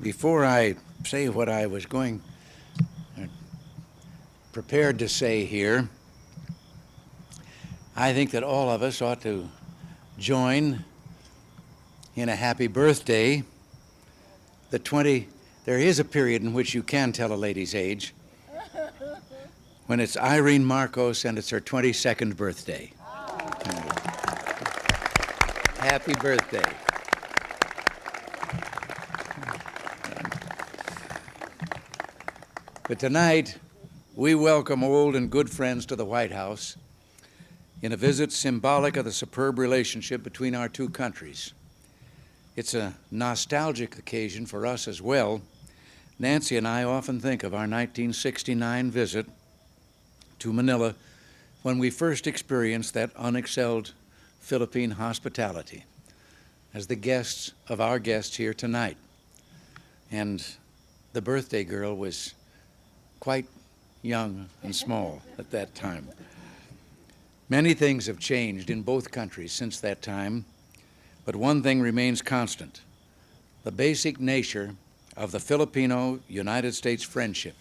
Before I say what I was prepared to say here, I think that all of us ought to join in a happy birthday. There is a period in which you can tell a lady's age, when it's Irene Marcos and it's her 22nd birthday. Happy birthday. But tonight, we welcome old and good friends to the White House in a visit symbolic of the superb relationship between our two countries. It's a nostalgic occasion for us as well. Nancy and I often think of our 1969 visit to Manila when we first experienced that unexcelled Philippine hospitality as the guests of our guests here tonight. And the birthday girl was quite young and small at that time. Many things have changed in both countries since that time, but one thing remains constant: the basic nature of the Filipino-United States friendship.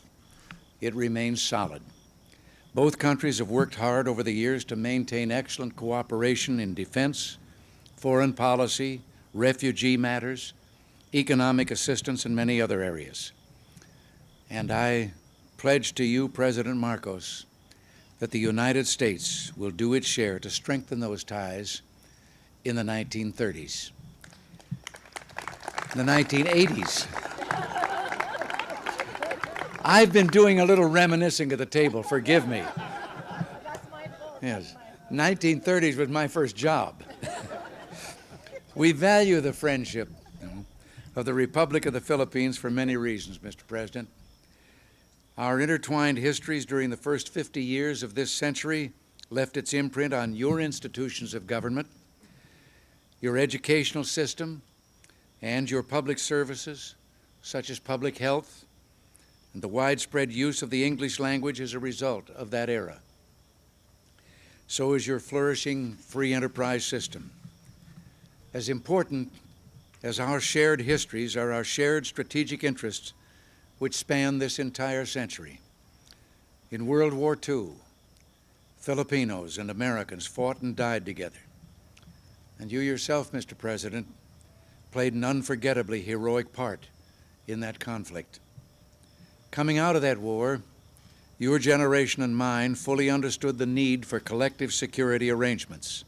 It remains solid. Both countries have worked hard over the years to maintain excellent cooperation in defense, foreign policy, refugee matters, economic assistance, and many other areas. And I pledge to you, President Marcos, that the United States will do its share to strengthen those ties in the 1930s. In the 1980s. I've been doing a little reminiscing at the table, forgive me. That's my fault. Yes, 1930s was my first job. We value the friendship of the Republic of the Philippines for many reasons, Mr. President. Our intertwined histories during the first 50 years of this century left its imprint on your institutions of government, your educational system, and your public services, such as public health, and the widespread use of the English language as a result of that era. So is your flourishing free enterprise system. As important as our shared histories are our shared strategic interests, which span this entire century. In World War II, Filipinos and Americans fought and died together. And you yourself, Mr. President, played an unforgettably heroic part in that conflict. Coming out of that war, your generation and mine fully understood the need for collective security arrangements.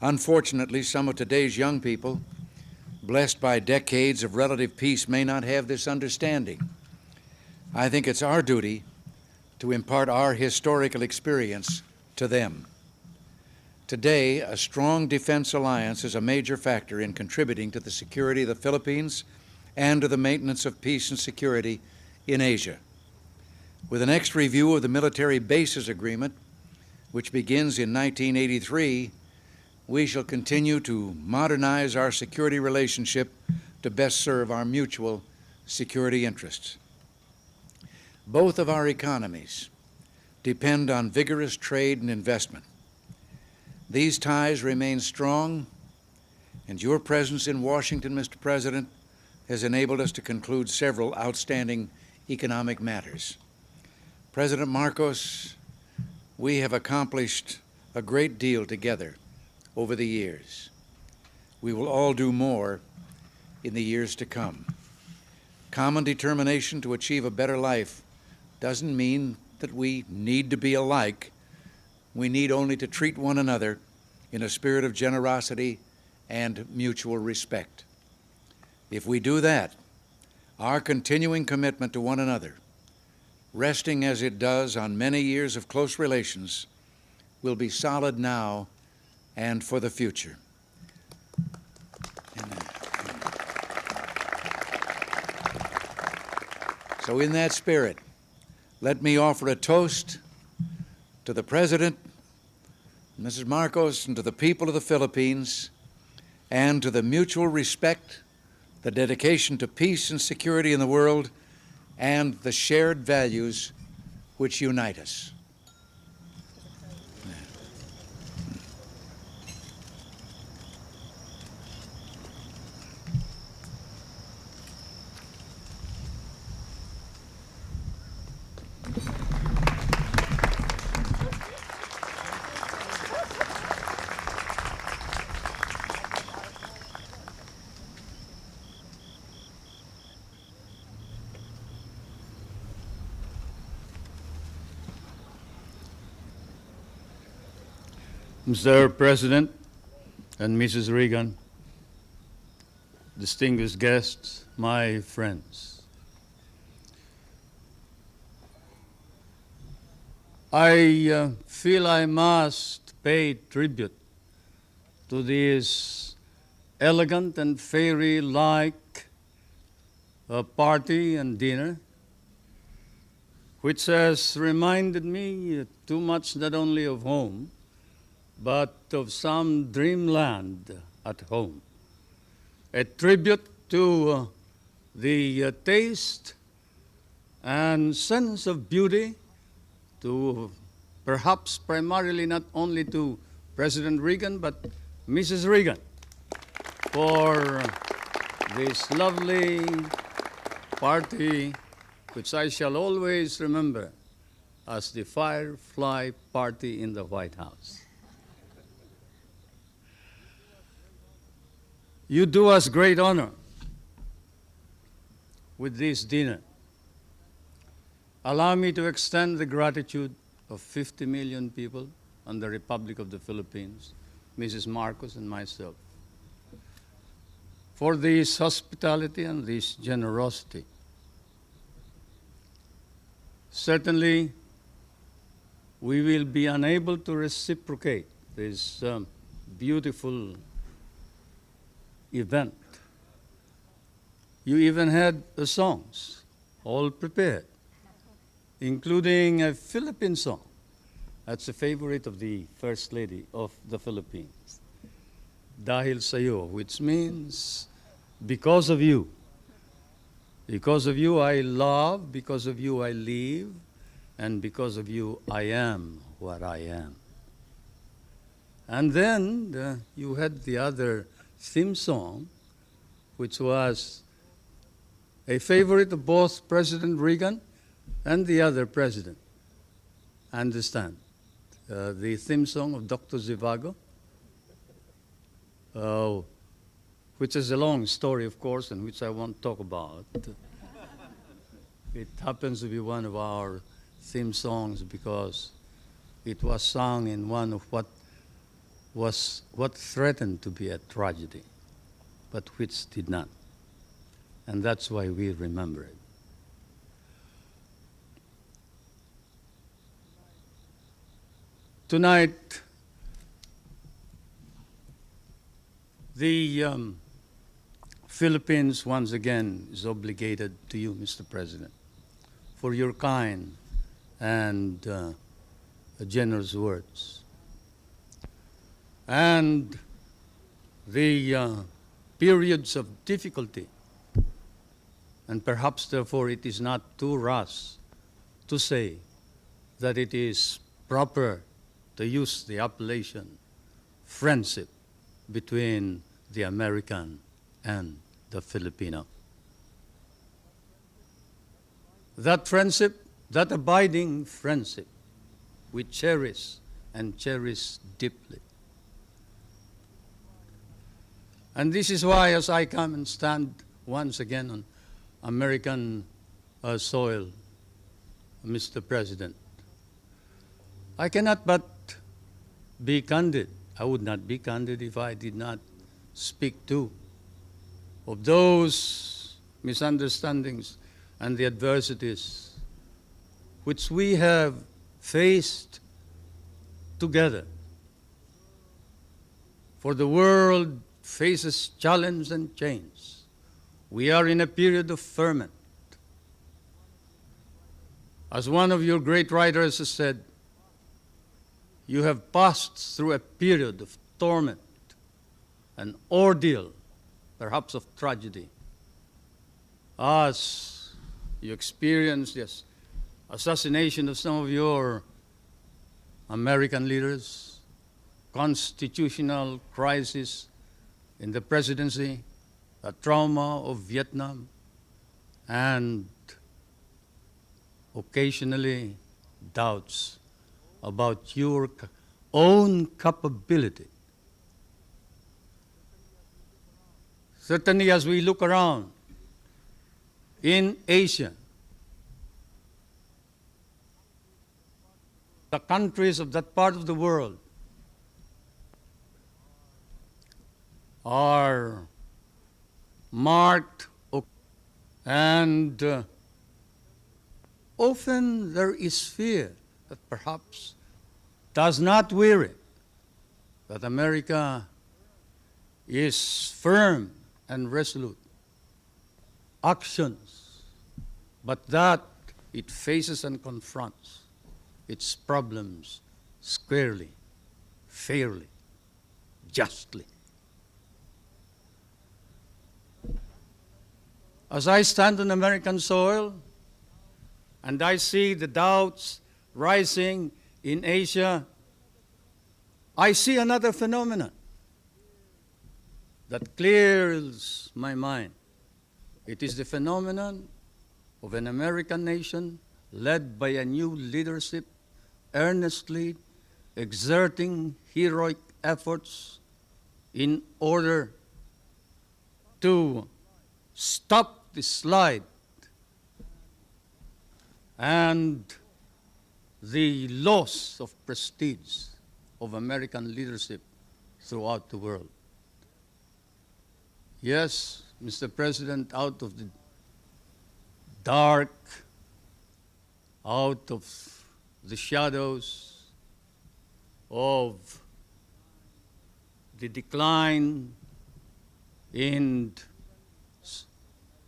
Unfortunately, some of today's young people, blessed by decades of relative peace, may not have this understanding. I think it's our duty to impart our historical experience to them. Today, a strong defense alliance is a major factor in contributing to the security of the Philippines and to the maintenance of peace and security in Asia. With the next review of the military bases agreement, which begins in 1983, we shall continue to modernize our security relationship to best serve our mutual security interests. Both of our economies depend on vigorous trade and investment. These ties remain strong, and your presence in Washington, Mr. President, has enabled us to conclude several outstanding economic matters. President Marcos, we have accomplished a great deal together over the years. We will all do more in the years to come. Common determination to achieve a better life doesn't mean that we need to be alike. We need only to treat one another in a spirit of generosity and mutual respect. If we do that, our continuing commitment to one another, resting as it does on many years of close relations, will be solid now and for the future. Amen. So in that spirit, let me offer a toast to the President, Mrs. Marcos, and to the people of the Philippines, and to the mutual respect, the dedication to peace and security in the world, and the shared values which unite us. Mr. President and Mrs. Reagan, distinguished guests, my friends, I feel I must pay tribute to this elegant and fairy-like party and dinner, which has reminded me too much not only of home, but of some dreamland at home. A tribute to the taste and sense of beauty, to perhaps primarily not only to President Reagan, but Mrs. Reagan, for this lovely party, which I shall always remember as the Firefly Party in the White House. You do us great honor with this dinner. Allow me to extend the gratitude of 50 million people on the Republic of the Philippines, Mrs. Marcos and myself, for this hospitality and this generosity. Certainly, we will be unable to reciprocate this beautiful event. You even had the songs all prepared, including a Philippine song. That's a favorite of the First Lady of the Philippines, Dahil Sa'yo, which means because of you. Because of you I love, because of you I live, and because of you I am what I am. And then you had the other theme song, which was a favorite of both President Reagan and the other president. Understand? The theme song of Dr. Zhivago, which is a long story, of course, and which I won't talk about. It happens to be one of our theme songs because it was sung in one of what threatened to be a tragedy, but which did not. And that's why we remember it. Tonight, the Philippines once again is obligated to you, Mr. President, for your kind and generous words. And the periods of difficulty, and perhaps therefore it is not too rash to say that it is proper to use the appellation friendship between the American and the Filipino. That friendship, that abiding friendship, we cherish and cherish deeply. And this is why, as I come and stand once again on American soil, Mr. President, I cannot but be candid. I would not be candid if I did not speak too of those misunderstandings and the adversities which we have faced together. For the world faces challenge and change. We are in a period of ferment. As one of your great writers has said, you have passed through a period of torment, an ordeal, perhaps of tragedy, as you experienced the assassination of some of your American leaders, constitutional crisis in the presidency, the trauma of Vietnam, and occasionally doubts about your own capability. Certainly, as we look around in Asia, the countries of that part of the world are marked, and often there is fear that perhaps does not weary, that America is firm and resolute. Actions, but that it faces and confronts its problems squarely, fairly, justly. As I stand on American soil and I see the doubts rising in Asia, I see another phenomenon that clears my mind. It is the phenomenon of an American nation led by a new leadership, earnestly exerting heroic efforts in order to stop the slide and the loss of prestige of American leadership throughout the world. Yes, Mr. President, out of the dark, out of the shadows of the decline in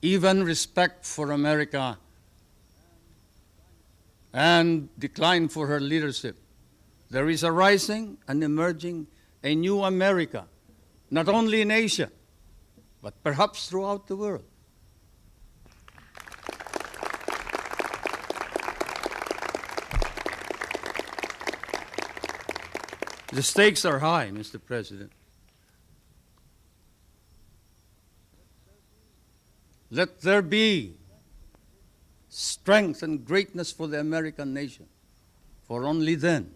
even respect for America and decline for her leadership, there is a rising and emerging a new America, not only in Asia, but perhaps throughout the world. The stakes are high, Mr. President. Let there be strength and greatness for the American nation, for only then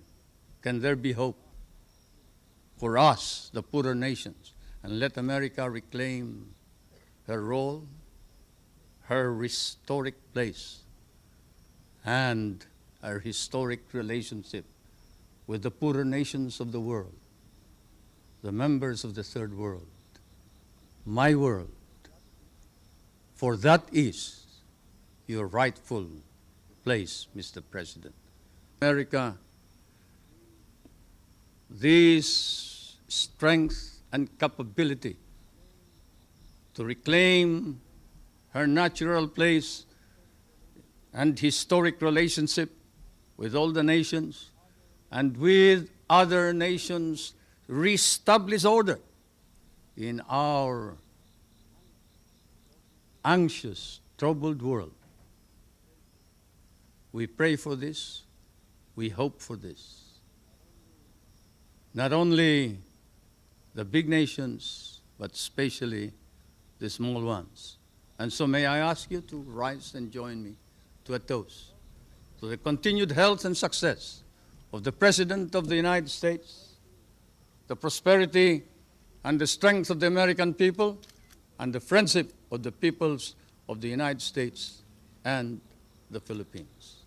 can there be hope for us, the poorer nations, and let America reclaim her role, her historic place, and her historic relationship with the poorer nations of the world, the members of the third world, my world, for that is your rightful place, Mr. President. America, this strength and capability to reclaim her natural place and historic relationship with all the nations and with other nations, reestablish order in our anxious, troubled world. We pray for this, we hope for this. Not only the big nations, but especially the small ones. And so may I ask you to rise and join me to a toast to the continued health and success of the President of the United States, the prosperity and the strength of the American people, and the friendship of the peoples of the United States and the Philippines.